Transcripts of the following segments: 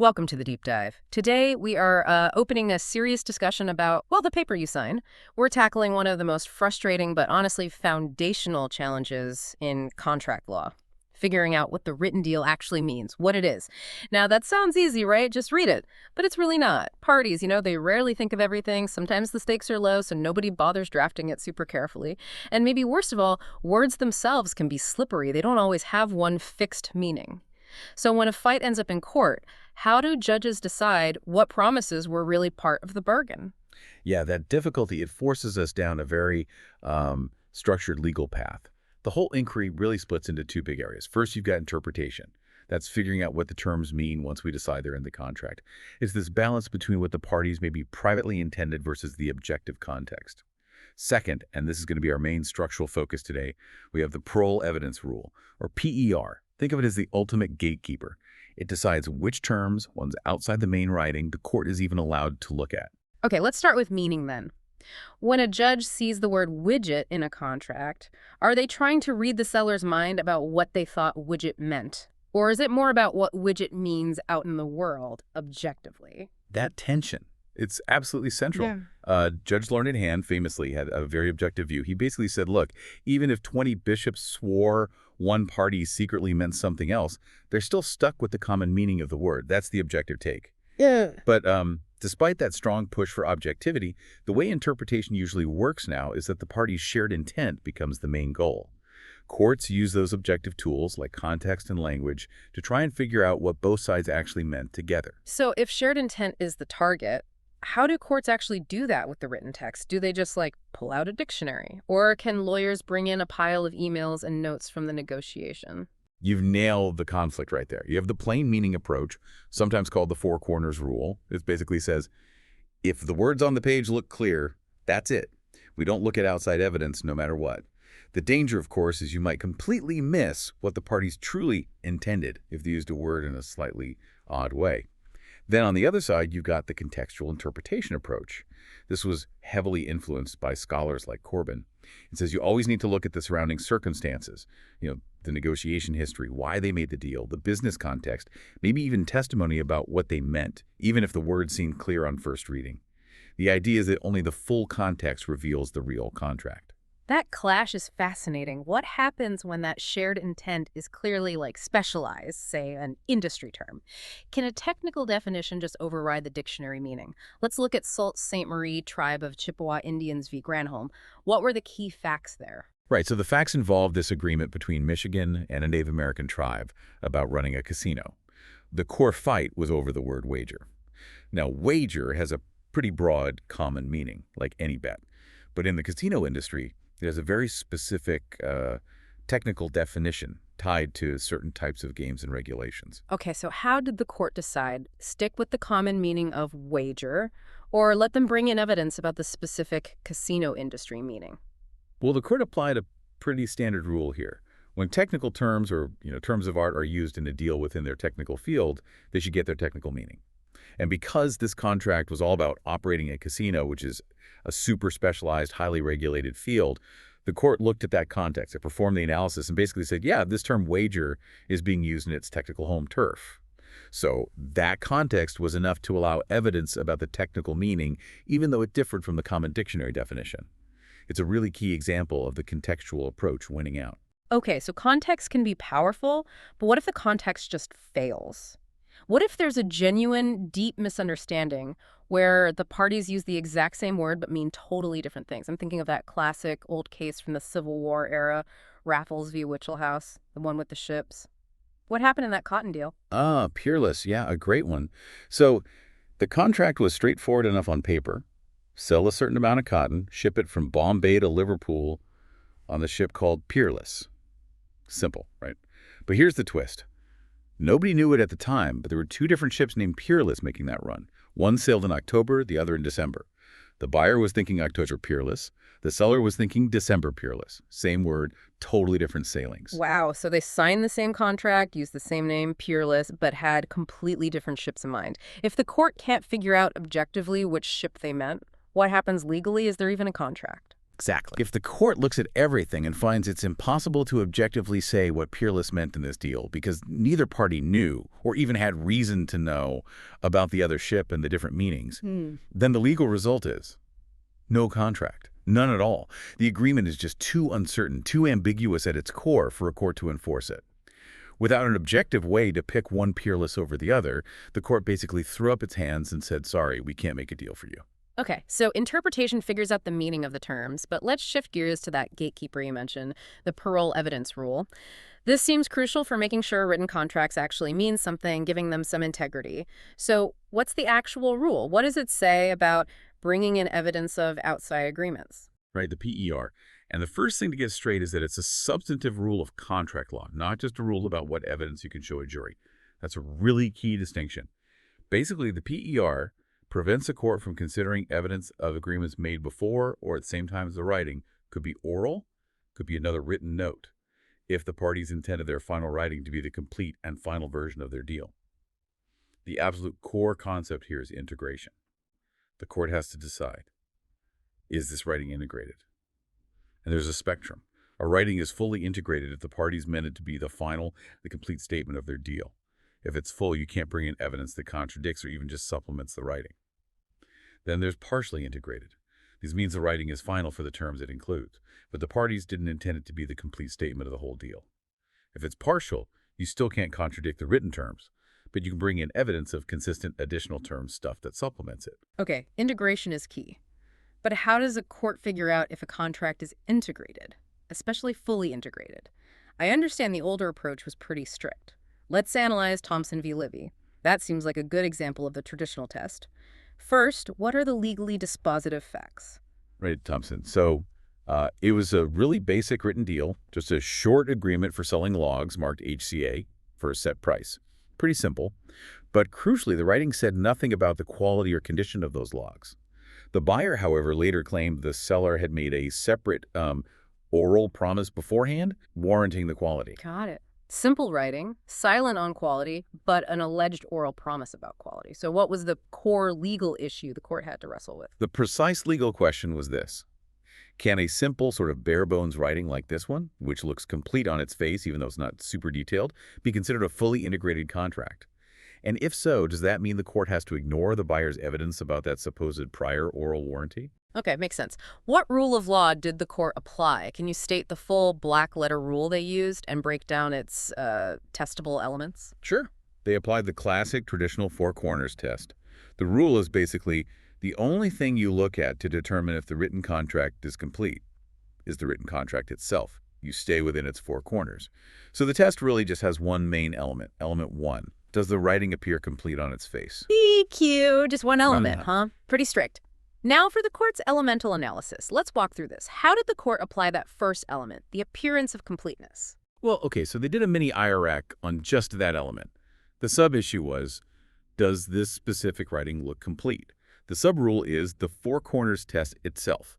Welcome to the deep dive. Today, we are opening a serious discussion about, well, the paper you sign. We're tackling one of the most frustrating but honestly foundational challenges in contract law, figuring out what the written deal actually means, what it is. Now, that sounds easy, right? Just read it. But it's really not. Parties, they rarely think of everything. Sometimes the stakes are low, so nobody bothers drafting it super carefully. And maybe worst of all, words themselves can be slippery. They don't always have one fixed meaning. So when a fight ends up in court, how do judges decide what promises were really part of the bargain? Yeah, that difficulty, it forces us down a very structured legal path. The whole inquiry really splits into two big areas. First, you've got interpretation. That's figuring out what the terms mean once we decide they're in the contract. It's this balance between what the parties may be privately intended versus the objective context. Second, and this is going to be our main structural focus today, we have the parole evidence rule, or PER. Think of it as the ultimate gatekeeper. It decides which terms, ones outside the main writing, the court is even allowed to look at. Okay, let's start with meaning then. When a judge sees the word widget in a contract, are they trying to read the seller's mind about what they thought widget meant? Or is it more about what widget means out in the world, objectively? That tension, it's absolutely central. Judge Learned Hand famously had a very objective view. He basically said, look, even if 20 bishops swore one party secretly meant something else, they're still stuck with the common meaning of the word. That's the objective take. Yeah. But despite that strong push for objectivity, the way interpretation usually works now is that the party's shared intent becomes the main goal. Courts use those objective tools like context and language to try and figure out what both sides actually meant together. So if shared intent is the target, how do courts actually do that with the written text? Do they just, pull out a dictionary? Or can lawyers bring in a pile of emails and notes from the negotiation? You've nailed the conflict right there. You have the plain meaning approach, sometimes called the four corners rule. It basically says, if the words on the page look clear, that's it. We don't look at outside evidence no matter what. The danger, of course, is you might completely miss what the parties truly intended if they used a word in a slightly odd way. Then on the other side, you've got the contextual interpretation approach. This was heavily influenced by scholars like Corbin. It says you always need to look at the surrounding circumstances, the negotiation history, why they made the deal, the business context, maybe even testimony about what they meant, even if the words seemed clear on first reading. The idea is that only the full context reveals the real contract. That clash is fascinating. What happens when that shared intent is clearly specialized, say an industry term? Can a technical definition just override the dictionary meaning? Let's look at Sault Ste. Marie tribe of Chippewa Indians v. Granholm. What were the key facts there? Right, so the facts involve this agreement between Michigan and a Native American tribe about running a casino. The core fight was over the word wager. Now, wager has a pretty broad common meaning, like any bet. But in the casino industry, there's a very specific technical definition tied to certain types of games and regulations. Okay, so how did the court decide? Stick with the common meaning of wager, or let them bring in evidence about the specific casino industry meaning? Well, the court applied a pretty standard rule here. When technical terms or terms of art are used in a deal within their technical field, they should get their technical meaning. And because this contract was all about operating a casino, which is a super specialized, highly regulated field, the court looked at that context. It performed the analysis and basically said, yeah, this term wager is being used in its technical home turf. So that context was enough to allow evidence about the technical meaning, even though it differed from the common dictionary definition. It's a really key example of the contextual approach winning out. Okay, so context can be powerful, but what if the context just fails? What if there's a genuine, deep misunderstanding where the parties use the exact same word but mean totally different things? I'm thinking of that classic old case from the Civil War era, Raffles v. Winchell House, the one with the ships. What happened in that cotton deal? Peerless. Yeah, a great one. So the contract was straightforward enough on paper. Sell a certain amount of cotton, ship it from Bombay to Liverpool on the ship called Peerless. Simple, right? But here's the twist. Nobody knew it at the time, but there were two different ships named Peerless making that run. One sailed in October, the other in December. The buyer was thinking October Peerless. The seller was thinking December Peerless. Same word, totally different sailings. Wow, so they signed the same contract, used the same name, Peerless, but had completely different ships in mind. If the court can't figure out objectively which ship they meant, what happens legally? Is there even a contract? Exactly. If the court looks at everything and finds it's impossible to objectively say what peerless meant in this deal because neither party knew or even had reason to know about the other ship and the different meanings, then the legal result is no contract. None at all. The agreement is just too uncertain, too ambiguous at its core for a court to enforce it. Without an objective way to pick one peerless over the other, the court basically threw up its hands and said, sorry, we can't make a deal for you. Okay, so interpretation figures out the meaning of the terms, but let's shift gears to that gatekeeper you mentioned, the parole evidence rule. This seems crucial for making sure written contracts actually mean something, giving them some integrity. So what's the actual rule? What does it say about bringing in evidence of outside agreements? Right, the PER. And the first thing to get straight is that it's a substantive rule of contract law, not just a rule about what evidence you can show a jury. That's a really key distinction. Basically, the PER prevents a court from considering evidence of agreements made before or at the same time as the writing. Could be oral, could be another written note, if the parties intended their final writing to be the complete and final version of their deal. The absolute core concept here is integration. The court has to decide, is this writing integrated? And there's a spectrum. A writing is fully integrated if the parties meant it to be the final, the complete statement of their deal. If it's full, you can't bring in evidence that contradicts or even just supplements the writing. Then there's partially integrated. This means the writing is final for the terms it includes, but the parties didn't intend it to be the complete statement of the whole deal. If it's partial, you still can't contradict the written terms, but you can bring in evidence of consistent additional terms, stuff that supplements it. Okay, integration is key. But how does a court figure out if a contract is integrated, especially fully integrated? I understand the older approach was pretty strict. Let's analyze Thompson v. Livy. That seems like a good example of the traditional test. First, what are the legally dispositive facts? Right, Thompson. So it was a really basic written deal, just a short agreement for selling logs marked HCA for a set price. Pretty simple. But crucially, the writing said nothing about the quality or condition of those logs. The buyer, however, later claimed the seller had made a separate oral promise beforehand, warranting the quality. Got it. Simple writing, silent on quality, but an alleged oral promise about quality. So what was the core legal issue the court had to wrestle with? The precise legal question was this. Can a simple sort of bare-bones writing like this one, which looks complete on its face even though it's not super detailed, be considered a fully integrated contract? And if so, does that mean the court has to ignore the buyer's evidence about that supposed prior oral warranty? Okay, makes sense. What rule of law did the court apply? Can you state the full black-letter rule they used and break down its testable elements? Sure. They applied the classic traditional four corners test. The rule is basically the only thing you look at to determine if the written contract is complete is the written contract itself. You stay within its four corners. So the test really just has one main element. Element one. Does the writing appear complete on its face? EQ, just one element, huh? Pretty strict. Now for the court's elemental analysis. Let's walk through this. How did the court apply that first element, the appearance of completeness? Well, okay, so they did a mini IRAC on just that element. The sub-issue was, does this specific writing look complete? The sub-rule is the four corners test itself.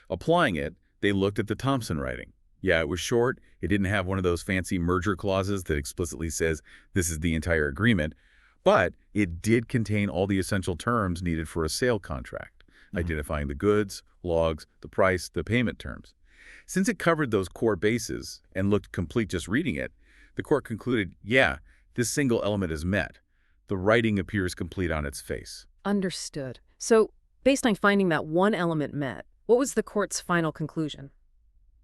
Applying it, they looked at the Thompson writing. Yeah, it was short. It didn't have one of those fancy merger clauses that explicitly says this is the entire agreement, but it did contain all the essential terms needed for a sale contract, identifying the goods, logs, the price, the payment terms. Since it covered those core bases and looked complete just reading it, the court concluded, yeah, this single element is met. The writing appears complete on its face. Understood. So, based on finding that one element met, what was the court's final conclusion?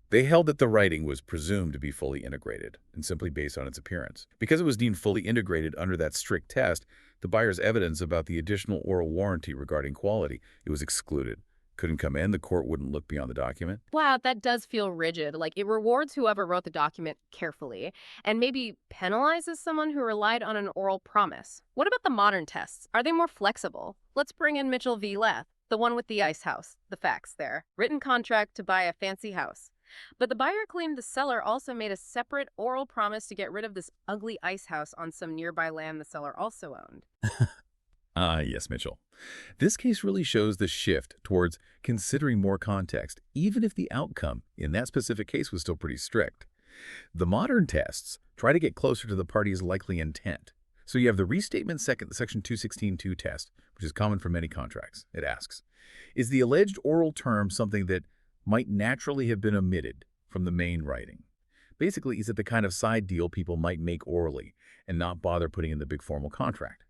They held that the writing was presumed to be fully integrated and simply based on its appearance. Because it was deemed fully integrated under that strict test, the buyer's evidence about the additional oral warranty regarding quality, it was excluded. Couldn't come in, the court wouldn't look beyond the document. Wow, that does feel rigid. Like it rewards whoever wrote the document carefully and maybe penalizes someone who relied on an oral promise. What about the modern tests? Are they more flexible? Let's bring in Mitchell v. Leth, the one with the ice house. The facts there. Written contract to buy a fancy house. But the buyer claimed the seller also made a separate oral promise to get rid of this ugly ice house on some nearby land the seller also owned. Yes, Mitchell. This case really shows the shift towards considering more context, even if the outcome in that specific case was still pretty strict. The modern tests try to get closer to the party's likely intent. So you have the restatement section 216.2 test, which is common for many contracts. It asks, is the alleged oral term something that might naturally have been omitted from the main writing. Basically, is it the kind of side deal people might make orally and not bother putting in the big formal contract?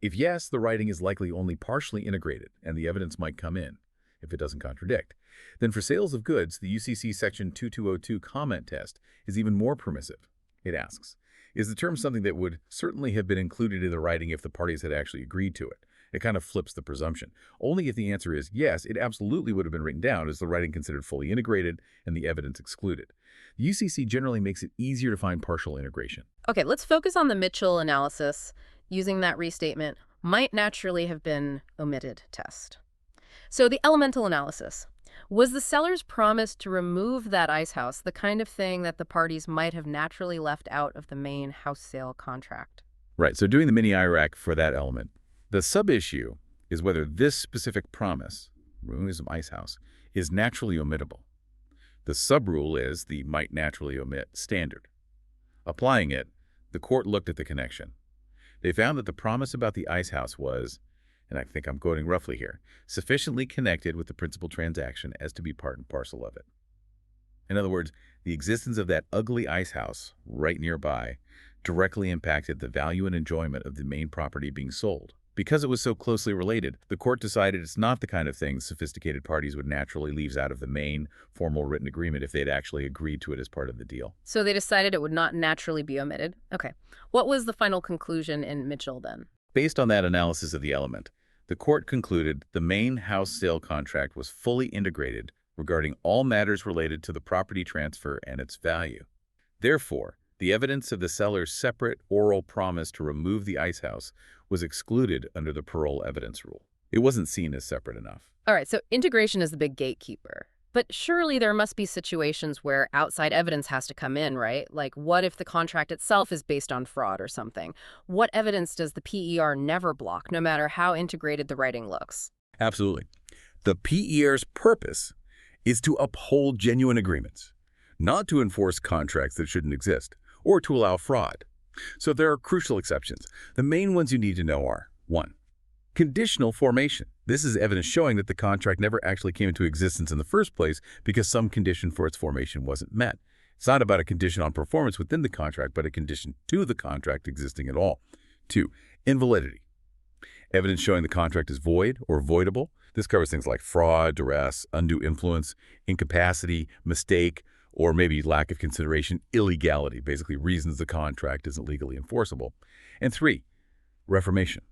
If yes, the writing is likely only partially integrated, and the evidence might come in, if it doesn't contradict. Then for sales of goods, the UCC Section 2202 comment test is even more permissive. It asks, is the term something that would certainly have been included in the writing if the parties had actually agreed to it? It kind of flips the presumption. Only if the answer is yes, it absolutely would have been written down is the writing considered fully integrated and the evidence excluded. The UCC generally makes it easier to find partial integration. Okay, let's focus on the Mitchell analysis using that restatement might naturally have been omitted test. So the elemental analysis. Was the seller's promise to remove that ice house the kind of thing that the parties might have naturally left out of the main house sale contract? Right, so doing the mini IRAC for that element. The sub-issue is whether this specific promise, removing some ice house, is naturally omittable. The sub-rule is the might naturally omit standard. Applying it, the court looked at the connection. They found that the promise about the ice house was, and I think I'm quoting roughly here, sufficiently connected with the principal transaction as to be part and parcel of it. In other words, the existence of that ugly ice house right nearby directly impacted the value and enjoyment of the main property being sold. Because it was so closely related, the court decided it's not the kind of thing sophisticated parties would naturally leave out of the main formal written agreement if they'd actually agreed to it as part of the deal. So they decided it would not naturally be omitted. Okay. What was the final conclusion in Mitchell then? Based on that analysis of the element, the court concluded the main house sale contract was fully integrated regarding all matters related to the property transfer and its value. Therefore, the evidence of the seller's separate oral promise to remove the ice house was excluded under the parole evidence rule. It wasn't seen as separate enough. All right, so integration is the big gatekeeper. But surely there must be situations where outside evidence has to come in, right? Like, what if the contract itself is based on fraud or something? What evidence does the PER never block, no matter how integrated the writing looks? Absolutely. The PER's purpose is to uphold genuine agreements, not to enforce contracts that shouldn't exist, or to allow fraud. So there are crucial exceptions. The main ones you need to know are: 1. Conditional formation. This is evidence showing that the contract never actually came into existence in the first place because some condition for its formation wasn't met. It's not about a condition on performance within the contract, but a condition to the contract existing at all. 2. Invalidity. Evidence showing the contract is void or voidable. This covers things like fraud, duress, undue influence, incapacity, mistake, or maybe lack of consideration, illegality, basically reasons the contract isn't legally enforceable. And 3. Reformation.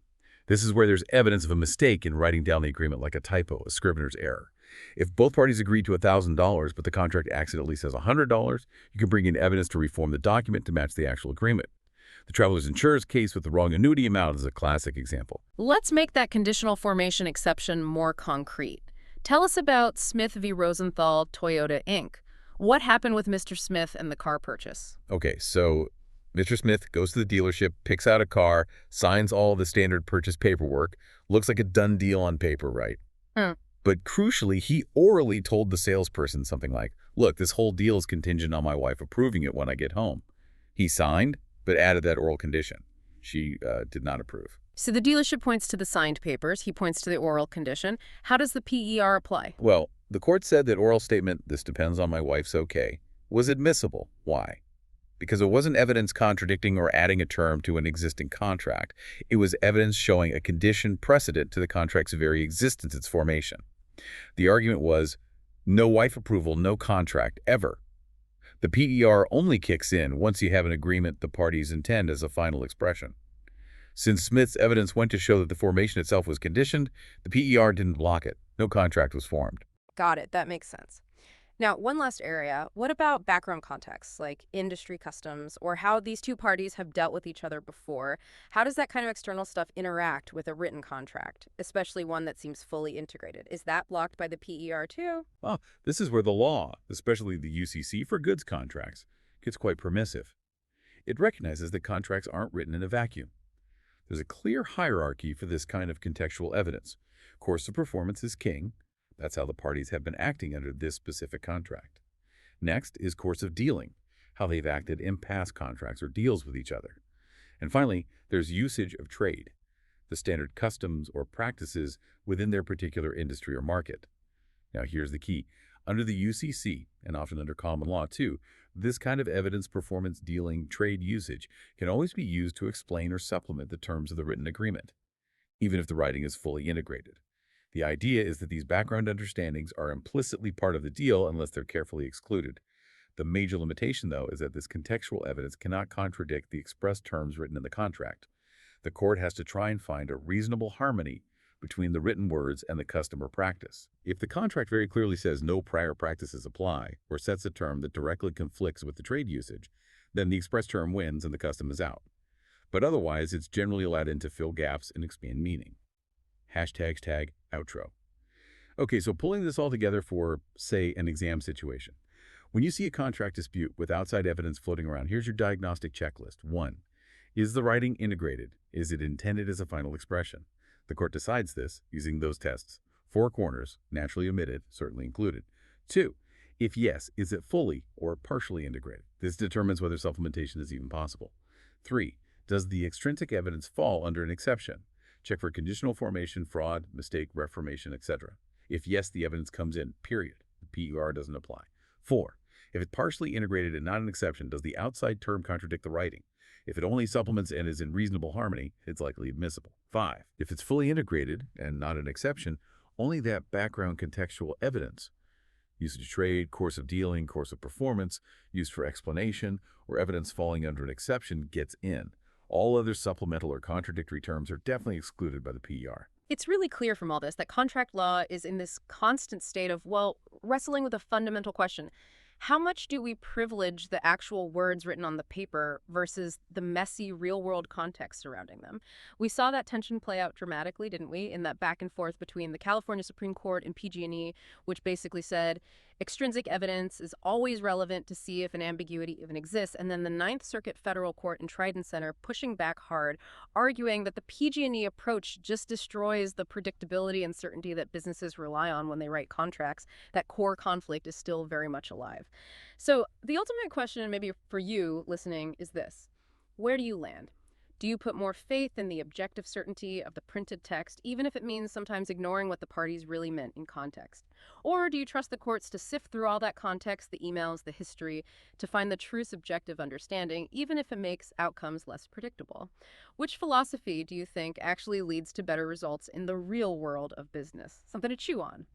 This is where there's evidence of a mistake in writing down the agreement, like a typo, a scrivener's error. If both parties agreed to $1,000, but the contract accidentally says $100, you can bring in evidence to reform the document to match the actual agreement. The traveler's insurance case with the wrong annuity amount is a classic example. Let's make that conditional formation exception more concrete. Tell us about Smith v. Rosenthal, Toyota, Inc. What happened with Mr. Smith and the car purchase? Okay, so Mr. Smith goes to the dealership, picks out a car, signs all the standard purchase paperwork. Looks like a done deal on paper, right? But crucially, he orally told the salesperson something like, look, this whole deal is contingent on my wife approving it when I get home. He signed, but added that oral condition. She did not approve. So the dealership points to the signed papers. He points to the oral condition. How does the PER apply? Well, the court said that oral statement, this depends on my wife's okay, was admissible. Why? Because it wasn't evidence contradicting or adding a term to an existing contract. It was evidence showing a condition precedent to the contract's very existence, its formation. The argument was, no wife approval, no contract, ever. The PER only kicks in once you have an agreement the parties intend as a final expression. Since Smith's evidence went to show that the formation itself was conditioned, the PER didn't block it. No contract was formed. Got it. That makes sense. Now, one last area. What about background contexts, like industry customs, or how these two parties have dealt with each other before? How does that kind of external stuff interact with a written contract, especially one that seems fully integrated? Is that blocked by the PER too? Well, this is where the law, especially the UCC for goods contracts, gets quite permissive. It recognizes that contracts aren't written in a vacuum. There's a clear hierarchy for this kind of contextual evidence. Course of performance is king. That's how the parties have been acting under this specific contract. Next is course of dealing, how they've acted in past contracts or deals with each other. And finally, there's usage of trade, the standard customs or practices within their particular industry or market. Now here's the key. Under the UCC, and often under common law too, this kind of evidence performance dealing trade usage can always be used to explain or supplement the terms of the written agreement, even if the writing is fully integrated. The idea is that these background understandings are implicitly part of the deal unless they're carefully excluded. The major limitation, though, is that this contextual evidence cannot contradict the express terms written in the contract. The court has to try and find a reasonable harmony between the written words and the customer practice. If the contract very clearly says no prior practices apply or sets a term that directly conflicts with the trade usage, then the express term wins and the custom is out. But otherwise, it's generally allowed in to fill gaps and expand meaning. Hashtags tag outro. Okay, so pulling this all together for, say, an exam situation. When you see a contract dispute with outside evidence floating around, here's your diagnostic checklist. 1. Is the writing integrated? Is it intended as a final expression? The court decides this using those tests. 4 corners, naturally omitted, certainly included. 2. If yes, is it fully or partially integrated? This determines whether supplementation is even possible. 3. Does the extrinsic evidence fall under an exception? Check for conditional formation, fraud, mistake, reformation, etc. If yes, the evidence comes in, period. The PER doesn't apply. 4. If it's partially integrated and not an exception, does the outside term contradict the writing? If it only supplements and is in reasonable harmony, it's likely admissible. 5. If it's fully integrated and not an exception, only that background contextual evidence, usage of trade, course of dealing, course of performance, used for explanation, or evidence falling under an exception gets in. All other supplemental or contradictory terms are definitely excluded by the PER. It's really clear from all this that contract law is in this constant state of, well, wrestling with a fundamental question. How much do we privilege the actual words written on the paper versus the messy real-world context surrounding them? We saw that tension play out dramatically, didn't we, in that back and forth between the California Supreme Court and PG&E, which basically said extrinsic evidence is always relevant to see if an ambiguity even exists, and then the Ninth Circuit Federal Court in Trident Center pushing back hard, arguing that the PG&E approach just destroys the predictability and certainty that businesses rely on when they write contracts. That core conflict is still very much alive. So the ultimate question, maybe for you listening, is this. Where do you land? Do you put more faith in the objective certainty of the printed text, even if it means sometimes ignoring what the parties really meant in context? Or do you trust the courts to sift through all that context, the emails, the history, to find the true subjective understanding, even if it makes outcomes less predictable? Which philosophy do you think actually leads to better results in the real world of business? Something to chew on.